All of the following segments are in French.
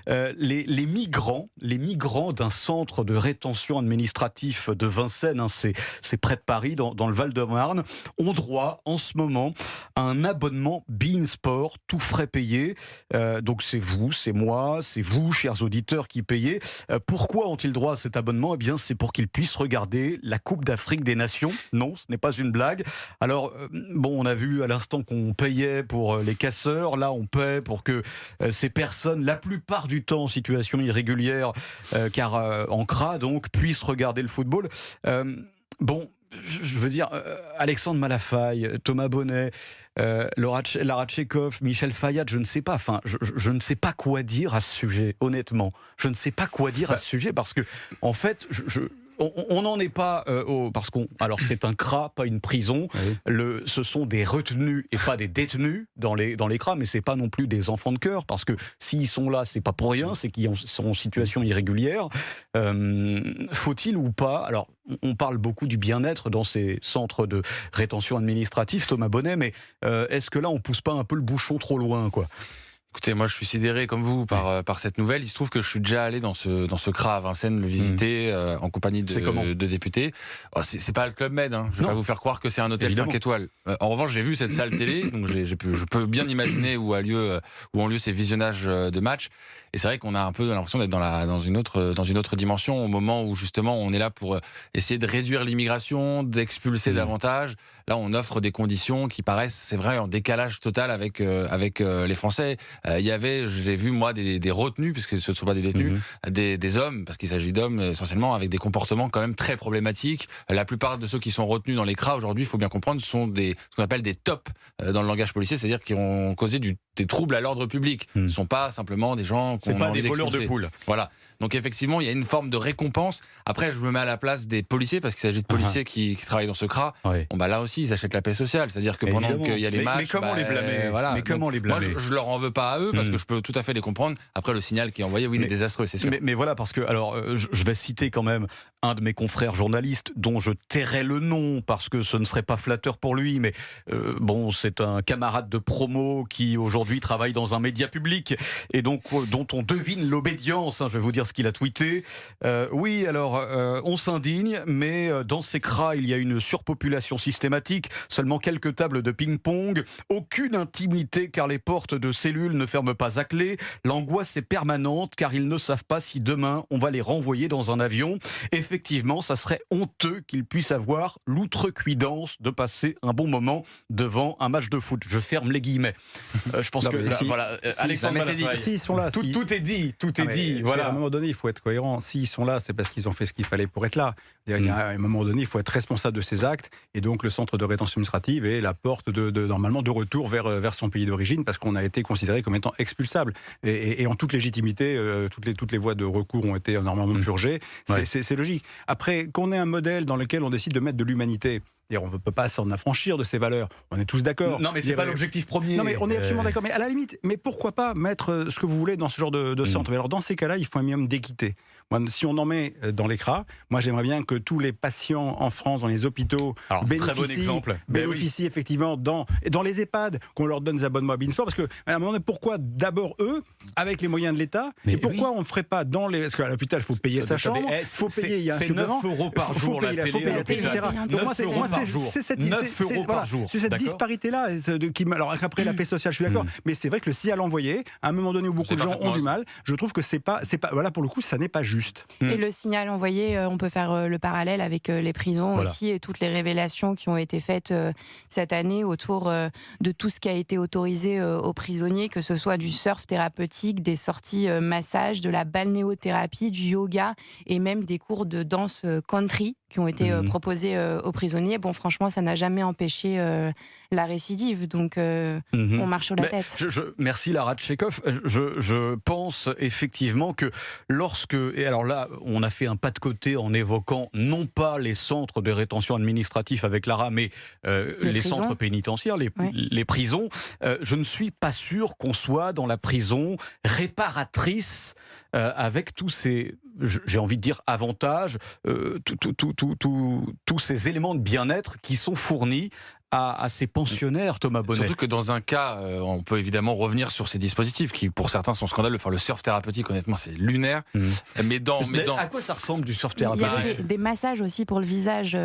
Les migrants d'un centre de rétention administratif de Vincennes, hein, c'est près de Paris, dans le Val-de-Marne, ont droit en ce moment à un abonnement beIN Sport, tout frais payé. Donc c'est vous, c'est moi, c'est vous, chers auditeurs, qui payez. Pourquoi ont-ils droit à cet abonnement ? Eh bien, c'est pour qu'ils puissent regarder la Coupe d'Afrique des Nations. Non, ce n'est pas une blague. Alors, on a vu à l'instant qu'on payait pour les casseurs. Là, on paie pour que ces personnes, la plupart du temps en situation irrégulière, car en CRA, donc, puissent regarder le football. Je veux dire, Alexandre Malafaille, Thomas Bonnet, Lara Tchekhov, Michel Fayad, je ne sais pas. Enfin, je ne sais pas quoi dire à ce sujet, honnêtement. Je ne sais pas quoi dire à ce sujet parce que, en fait, on n'en est pas alors c'est un CRA, pas une prison. Oui. Ce sont des retenus et pas des détenus dans les CRA, mais c'est pas non plus des enfants de cœur parce que s'ils sont là, c'est pas pour rien, c'est qu'ils sont en situation irrégulière. Faut-il ou pas ? Alors, on parle beaucoup du bien-être dans ces centres de rétention administrative, Thomas Bonnet, mais est-ce que là, on pousse pas un peu le bouchon trop loin, quoi ? Écoutez, moi je suis sidéré comme vous par cette nouvelle. Il se trouve que je suis déjà allé dans ce CRA à Vincennes, le visiter en compagnie de députés. Oh, c'est pas le Club Med, hein. Je vais pas vous faire croire que c'est un hôtel Évidemment. 5 étoiles. En revanche, j'ai vu cette salle télé, donc je peux bien imaginer où ont lieu ces visionnages de matchs. Et c'est vrai qu'on a un peu l'impression d'être dans une autre dimension au moment où justement on est là pour essayer de réduire l'immigration, d'expulser davantage. Là, on offre des conditions qui paraissent, c'est vrai, en décalage total avec les Français. J'ai vu moi des retenus, puisque ce ne sont pas des détenus, des hommes, parce qu'il s'agit d'hommes essentiellement, avec des comportements quand même très problématiques. La plupart de ceux qui sont retenus dans les CRA aujourd'hui, il faut bien comprendre, sont ce qu'on appelle des TOP dans le langage policier, c'est-à-dire qui ont causé des troubles à l'ordre public. Ce ne sont pas simplement des gens qu'on a envie d'expulser. C'est pas des voleurs de poules. Voilà. Donc effectivement, il y a une forme de récompense. Après, je me mets à la place des policiers, parce qu'il s'agit de policiers qui travaillent dans ce CRA. Oui. Là aussi, ils achètent la paix sociale. C'est-à-dire que pendant qu'il y a les matchs... Mais comment les blâmer voilà. Mais comment les blâmer ? Moi, je leur en veux pas à eux, parce que je peux tout à fait les comprendre. Après, le signal qui est envoyé, il est désastreux, c'est sûr. Mais voilà, parce que, je vais citer quand même un de mes confrères journalistes, dont je tairai le nom, parce que ce ne serait pas flatteur pour lui, mais c'est un camarade de promo qui, aujourd'hui, travaille dans un média public, et donc dont on devine l'obédience, hein, je vais vous dire ce qu'il a tweeté. On s'indigne, mais dans ces CRA, il y a une surpopulation systématique, seulement quelques tables de ping-pong, aucune intimité car les portes de cellules ne ferment pas à clé, l'angoisse est permanente car ils ne savent pas si demain on va les renvoyer dans un avion. Effectivement, ça serait honteux qu'ils puissent avoir l'outrecuidance de passer un bon moment devant un match de foot. Je ferme les guillemets. Je pense Alexandre Malafaille, s'ils sont là, tout est dit, voilà. À un moment donné, il faut être cohérent. S'ils sont là, c'est parce qu'ils ont fait ce qu'il fallait pour être là. À un moment donné, il faut être responsable de ses actes, et donc le centre de rétention administrative est la porte normalement de retour vers son pays d'origine, parce qu'on a été considéré comme étant expulsable. Et en toute légitimité, toutes les voies de recours ont été normalement purgées. C'est logique. Après, qu'on ait un modèle dans lequel on décide de mettre de l'humanité, on ne peut pas s'en affranchir de ces valeurs. On est tous d'accord. Non, mais c'est pas l'objectif premier. Non, mais on est absolument d'accord. Mais à la limite, pourquoi pas mettre ce que vous voulez dans ce genre de centre ? Mais alors, dans ces cas-là, il faut un minimum d'équité. Moi, si on en met dans les CRA, moi, j'aimerais bien que tous les patients en France, dans les hôpitaux, bénéficient effectivement dans les EHPAD, qu'on leur donne des abonnements à beIN Sport. Parce qu'à un moment donné, pourquoi d'abord eux, avec les moyens de l'État, et pourquoi on ne ferait pas dans les... Parce qu'à l'hôpital, il faut payer sa chambre, il faut payer, il y a un c'est 9 € par jour, la télé, etc. Donc moi, c'est 9 € par jour. C'est cette disparité-là. Alors après la paix sociale, je suis d'accord, mais c'est vrai que le signal envoyé, à un moment donné où beaucoup de gens ont du mal, je trouve que c'est pas, voilà, pour le coup, ça n'est pas juste. Et le signal envoyé, on peut faire le parallèle avec les prisons aussi, et toutes les révélations qui ont été faites cette année autour de tout ce qui a été autorisé aux prisonniers, que ce soit du surf thérapeutique, des sorties massage, de la balnéothérapie, du yoga, et même des cours de danse country qui ont été proposés aux prisonniers. Bon, franchement, ça n'a jamais empêché la récidive, donc on marche sur la tête. Merci Lara Tchekhov. Je pense effectivement que et alors là, on a fait un pas de côté en évoquant non pas les centres de rétention administrative avec Lara, mais les centres pénitentiaires, les prisons. Je ne suis pas sûr qu'on soit dans la prison réparatrice avec tous ces, j'ai envie de dire, avantages, tous ces éléments de bien-être qui sont fournis à ces pensionnaires, Thomas Bonnet? Surtout que dans un cas, on peut évidemment revenir sur ces dispositifs qui, pour certains, sont scandaleux. Enfin, le surf thérapeutique, honnêtement, c'est lunaire. Mais à quoi ça ressemble du surf thérapeutique? Il y avait des massages aussi pour le visage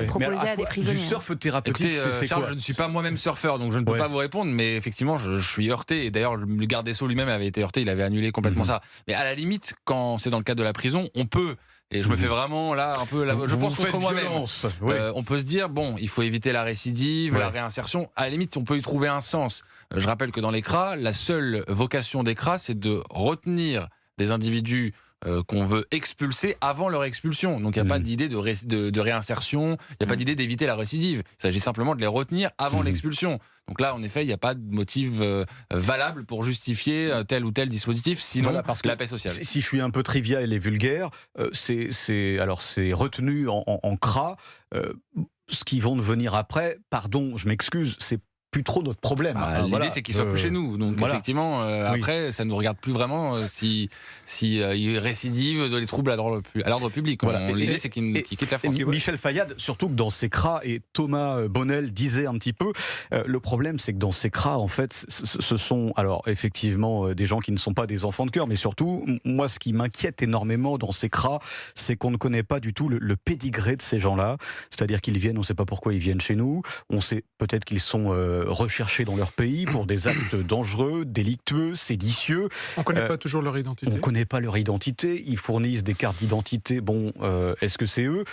proposés à des prisonniers. Du surf thérapeutique, c'est Charles, quoi? je ne suis pas moi-même surfeur, donc je ne peux pas vous répondre, mais effectivement, je suis heurté. Et d'ailleurs, le garde des Sceaux lui-même avait été heurté, il avait annulé complètement ça. Mais à la limite, quand c'est dans le cadre de la prison, on peut... Et je me fais vraiment là un peu, je pense contre moi-même. On peut se dire bon, il faut éviter la récidive, la réinsertion. À la limite, on peut y trouver un sens. Je rappelle que dans les CRA, la seule vocation des CRA, c'est de retenir des individus qu'on veut expulser avant leur expulsion. Donc il n'y a pas d'idée de réinsertion, il n'y a pas d'idée d'éviter la récidive. Il s'agit simplement de les retenir avant l'expulsion. Donc là, en effet, il n'y a pas de motif valable pour justifier tel ou tel dispositif, sinon parce que la paix sociale. Si je suis un peu trivial et vulgaire, c'est retenu en CRA. Ce qui vont devenir après, pardon, je m'excuse, c'est plus trop notre problème. L'idée, c'est qu'ils soient plus chez nous. Donc effectivement, après, ça ne nous regarde plus vraiment si il récidive de les troubles à l'ordre public. L'idée, c'est qu'ils quittent la France. Michel Fayad, surtout que dans ces CRA, et Thomas Bonnel disait un petit peu, le problème, c'est que dans ces CRA, en fait, ce sont, alors effectivement, des gens qui ne sont pas des enfants de cœur, mais surtout, moi, ce qui m'inquiète énormément dans ces CRA, c'est qu'on ne connaît pas du tout le pédigré de ces gens-là. C'est-à-dire qu'ils viennent, on ne sait pas pourquoi ils viennent chez nous, on sait peut-être qu'ils sont recherchés dans leur pays pour des actes dangereux, délictueux, séditieux. On ne connaît pas toujours leur identité. On ne connaît pas leur identité. Ils fournissent des cartes d'identité. Bon, est-ce que c'est eux?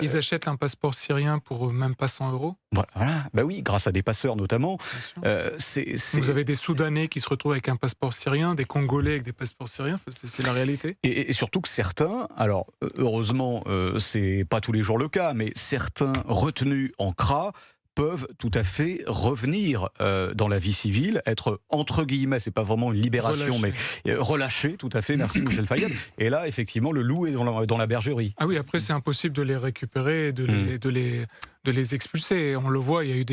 Ils achètent un passeport syrien pour même pas 100 €. Voilà, bah oui, grâce à des passeurs notamment. Vous avez des Soudanais qui se retrouvent avec un passeport syrien, des Congolais avec des passeports syriens, c'est la réalité. Et surtout que certains, alors heureusement, c'est pas tous les jours le cas, mais certains retenus en CRA peuvent tout à fait revenir dans la vie civile, être entre guillemets, c'est pas vraiment une libération, mais relâchés, tout à fait, merci Michel Fayad. Et là, effectivement, le loup est dans la bergerie. Ah oui, après c'est impossible de les récupérer, de les expulser. On le voit, il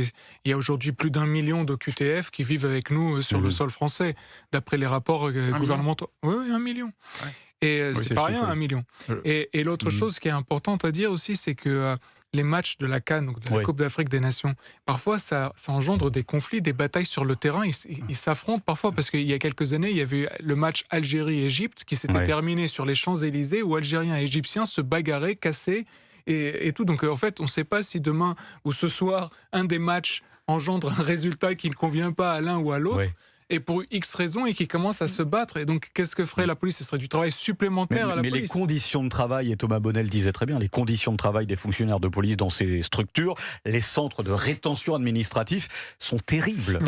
y a aujourd'hui plus d'1 million d'OQTF qui vivent avec nous sur le sol français, d'après les rapports gouvernementaux. Oui, 1 million. Ouais. Et c'est pas rien, 1 million. Et l'autre chose qui est importante à dire aussi, c'est que les matchs de la CAN, donc de la Coupe d'Afrique des Nations, parfois ça engendre des conflits, des batailles sur le terrain. Ils s'affrontent parfois parce qu'il y a quelques années, il y avait eu le match Algérie-Égypte qui s'était terminé sur les Champs-Élysées où Algériens et Égyptiens se bagarraient, cassaient et tout. Donc en fait, on ne sait pas si demain ou ce soir, un des matchs engendre un résultat qui ne convient pas à l'un ou à l'autre. Et pour X raisons, et qui commencent à se battre. Et donc, qu'est-ce que ferait la police? Ce serait du travail supplémentaire à la police. Mais les conditions de travail, et Thomas Bonnel disait très bien, les conditions de travail des fonctionnaires de police dans ces structures, les centres de rétention administratifs sont terribles.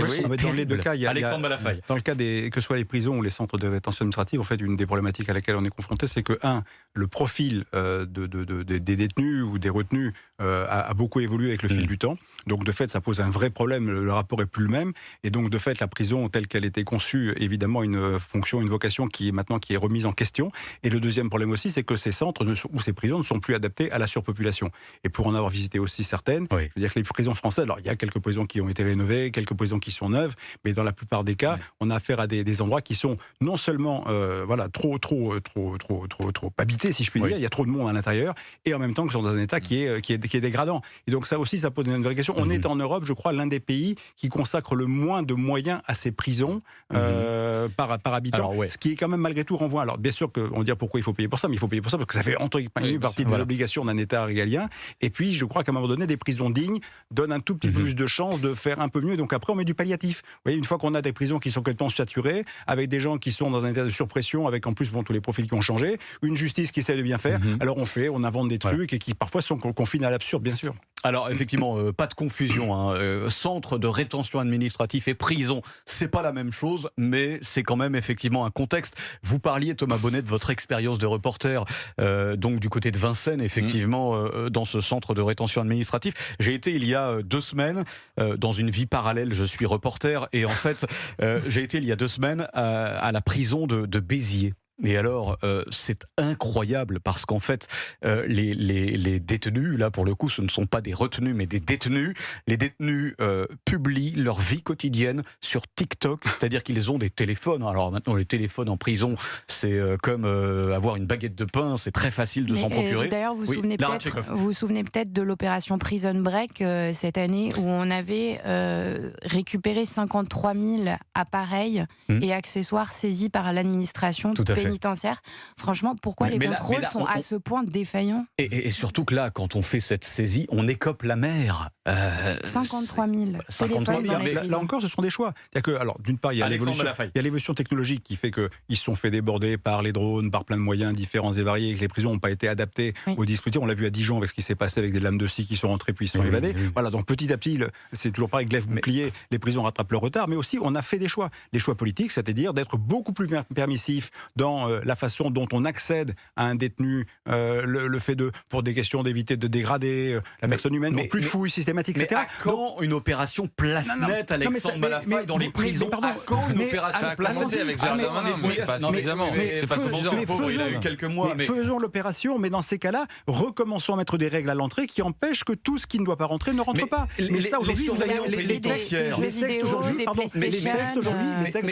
Dans les deux cas, Alexandre Malafaille. Dans le cas que ce soit les prisons ou les centres de rétention administrative, en fait, une des problématiques à laquelle on est confronté, c'est que, le profil des détenus ou des retenus a beaucoup évolué avec le fil du temps. Donc, de fait, ça pose un vrai problème. Le rapport est plus le même. Et donc, de fait, la prison, telle qu'elle était conçue, évidemment, une fonction, une vocation qui est remise en question. Et le deuxième problème aussi, c'est que ces centres ou ces prisons ne sont plus adaptés à la surpopulation. Et pour en avoir visité aussi certaines, je veux dire que les prisons françaises, alors il y a quelques prisons qui ont été rénovées, quelques prisons qui sont neuves, mais dans la plupart des cas, on a affaire à des endroits qui sont non seulement trop habités, si je puis dire, il y a trop de monde à l'intérieur, et en même temps que sont dans un état qui est dégradant. Et donc ça aussi, ça pose une vraie question. On est en Europe, je crois, l'un des pays qui consacre le moins de moyens à ces prisons par habitant, ce qui est quand même malgré tout renvoie. Alors bien sûr qu'on va dire pourquoi il faut payer pour ça, mais il faut payer pour ça parce que ça fait entre guillemets partie des obligations d'un État régalien. Et puis je crois qu'à un moment donné, des prisons dignes donnent un tout petit peu plus de chances de faire un peu mieux. Donc après, on met du palliatif. Vous voyez, une fois qu'on a des prisons qui sont complètement saturées, avec des gens qui sont dans un état de surpression, avec en plus tous les profils qui ont changé, une justice qui essaie de bien faire, alors on invente des trucs et qui parfois sont confinés à l'absurde, bien sûr. Alors effectivement, pas de confusion. Centre de rétention administrative et prison, c'est pas la même chose, mais c'est quand même effectivement un contexte. Vous parliez, Thomas Bonnet, de votre expérience de reporter, donc du côté de Vincennes, effectivement, dans ce centre de rétention administrative. J'ai été il y a 2 semaines, dans une vie parallèle, je suis reporter, et en fait, j'ai été il y a 2 semaines à la prison de Béziers. Et alors, c'est incroyable parce qu'en fait, les détenus, là pour le coup, ce ne sont pas des retenus, mais des détenus. Les détenus publient leur vie quotidienne sur TikTok, c'est-à-dire qu'ils ont des téléphones. Alors maintenant, les téléphones en prison, c'est comme avoir une baguette de pain, c'est très facile de s'en procurer. D'ailleurs, vous vous souvenez peut-être de l'opération Prison Break cette année où on avait récupéré 53 000 appareils et accessoires saisis par l'administration pénitentiaire. Franchement, pourquoi les contrôles sont à ce point défaillants ? Et surtout que là, quand on fait cette saisie, on écope la mer. 53 000 téléphones dans les prisons. Là encore, ce sont des choix. Alors, d'une part, il y a l'évolution technologique qui fait qu'ils se sont fait déborder par les drones, par plein de moyens différents et variés, et que les prisons n'ont pas été adaptées au dispositif. On l'a vu à Dijon avec ce qui s'est passé avec des lames de scie qui sont rentrées puis ils sont évadés. Voilà, donc petit à petit, c'est toujours pareil, glaive bouclier, les prisons rattrapent leur retard, mais aussi on a fait des choix. Les choix politiques, c'est-à-dire d'être beaucoup plus permissif dans la façon dont on accède à un détenu, le fait pour des questions d'éviter de dégrader la personne humaine, plus de fouilles systématiques, etc. À quand une opération place nette, Alexandre Malafaille, dans les prisons? À quand une opération place nette? Avec Gérald Darmanin, c'est pas suffisamment. C'est pas suffisant. Il a eu quelques mois. Faisons l'opération, mais dans ces cas-là, recommençons à mettre des règles à l'entrée qui empêchent que tout ce qui ne doit pas rentrer ne rentre pas. Mais ça, aujourd'hui, vous avez les textes aujourd'hui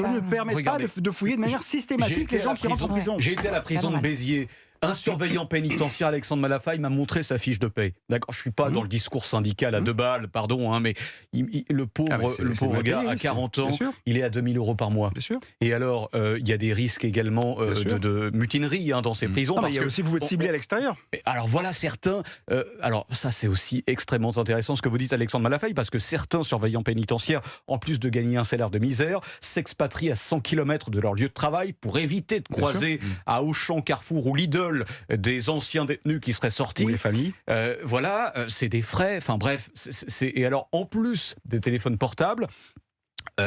ne permettent pas de fouiller de manière systématique les gens qui rentrent en prison. J'ai été à la prison de Béziers. Un surveillant pénitentiaire, Alexandre Malafaille, m'a montré sa fiche de paie. D'accord, je suis pas dans le discours syndical à 2 balles, pardon, mais le pauvre gars à 40 ans, il est à 2 000 € par mois. Bien sûr. Et alors, il y a des risques également de mutinerie dans ces prisons. Il y a aussi, vous pouvez être ciblé à l'extérieur. Alors voilà, certains. Alors ça, c'est aussi extrêmement intéressant ce que vous dites, Alexandre Malafaille, parce que certains surveillants pénitentiaires, en plus de gagner un salaire de misère, s'expatrient à 100 km de leur lieu de travail pour éviter de croiser à Auchan, Carrefour ou Lidl des anciens détenus qui seraient sortis. Ou les familles. Voilà, c'est des frais. Enfin bref, et alors en plus des téléphones portables,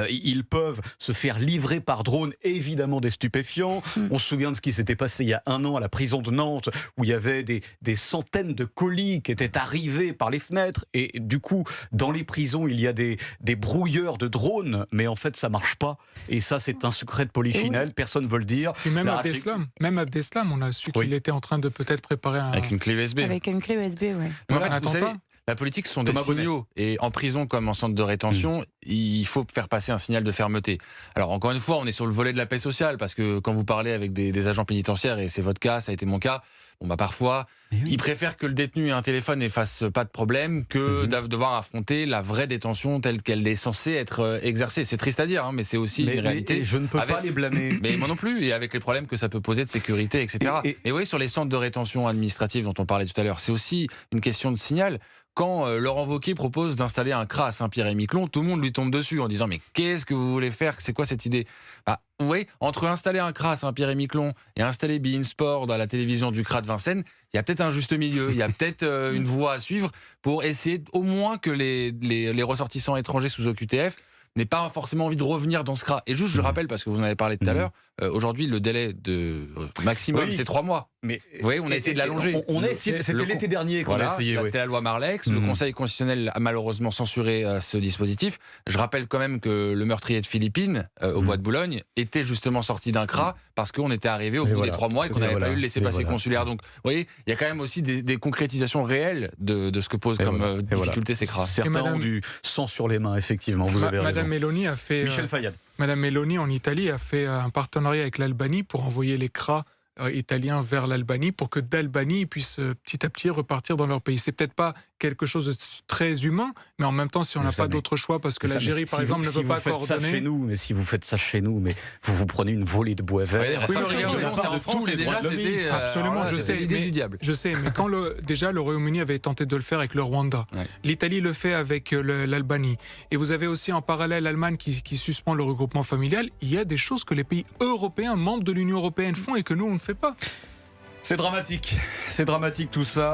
ils peuvent se faire livrer par drone évidemment des stupéfiants. On se souvient de ce qui s'était passé il y a 1 an à la prison de Nantes où il y avait des centaines de colis qui étaient arrivés par les fenêtres et du coup dans les prisons il y a des brouilleurs de drones mais en fait ça marche pas et ça c'est un secret de polichinelle, personne ne veut le dire. Et même Abdeslam, on a su qu'il était en train de peut-être préparer avec une clé USB. Avec une clé USB, oui. En fait, vous savez, la politique, ce sont des signaux. Et en prison comme en centre de rétention, il faut faire passer un signal de fermeté. Alors, encore une fois, on est sur le volet de la paix sociale, parce que quand vous parlez avec des agents pénitentiaires, et c'est votre cas, ça a été mon cas, parfois, ils préfèrent que le détenu ait un téléphone et fasse pas de problème que de devoir affronter la vraie détention telle qu'elle est censée être exercée. C'est triste à dire, mais c'est aussi une réalité. Je ne peux pas les blâmer. Mais moi non plus, et avec les problèmes que ça peut poser de sécurité, etc. Et oui, sur les centres de rétention administrative dont on parlait tout à l'heure, c'est aussi une question de signal. Quand Laurent Wauquiez propose d'installer un CRA à Saint-Pierre-et-Miquelon, tout le monde lui tombe dessus en disant « Mais qu'est-ce que vous voulez faire ? C'est quoi cette idée ?» Vous voyez, entre installer un CRA à Saint-Pierre-et-Miquelon et installer Bein Sport dans la télévision du CRA de Vincennes, il y a peut-être un juste milieu, il y a peut-être une voie à suivre pour essayer au moins que les ressortissants étrangers sous OQTF n'aient pas forcément envie de revenir dans ce CRA. Et juste, je rappelle, parce que vous en avez parlé tout à l'heure, aujourd'hui, le délai de maximum, c'est 3 mois. Mais vous voyez, on a essayé de l'allonger. C'était l'été dernier qu'on a essayé. C'était la loi Marlex. Le Conseil constitutionnel a malheureusement censuré ce dispositif. Je rappelle quand même que le meurtrier de Philippines, au Bois de Boulogne, était justement sorti d'un CRA parce qu'on était arrivé au bout des 3 mois et qu'on n'avait pas eu le laissez-passer consulaire. Donc, vous voyez, il y a quand même aussi des concrétisations réelles de ce que pose comme difficulté ces CRA. Certains ont du sang sur les mains, effectivement. Vous avez raison. Madame Meloni a fait. Michel Fayad. Madame Meloni en Italie a fait un partenariat avec l'Albanie pour envoyer les CRA italiens vers l'Albanie pour que d'Albanie ils puissent petit à petit repartir dans leur pays. C'est peut-être pas quelque chose de très humain, mais en même temps, si on n'a pas d'autre choix, parce que l'Algérie, par exemple, ne veut pas coordonner... Si vous faites ça chez nous, mais vous prenez une volée de bois vert... En France, c'était absolument, je sais, l'idée du diable. Je sais, mais quand déjà le Royaume-Uni avait tenté de le faire avec le Rwanda, l'Italie le fait avec l'Albanie, et vous avez aussi en parallèle l'Allemagne qui suspend le regroupement familial. Il y a des choses que les pays européens, membres de l'Union européenne, font et que nous, on ne fait pas. C'est dramatique tout ça.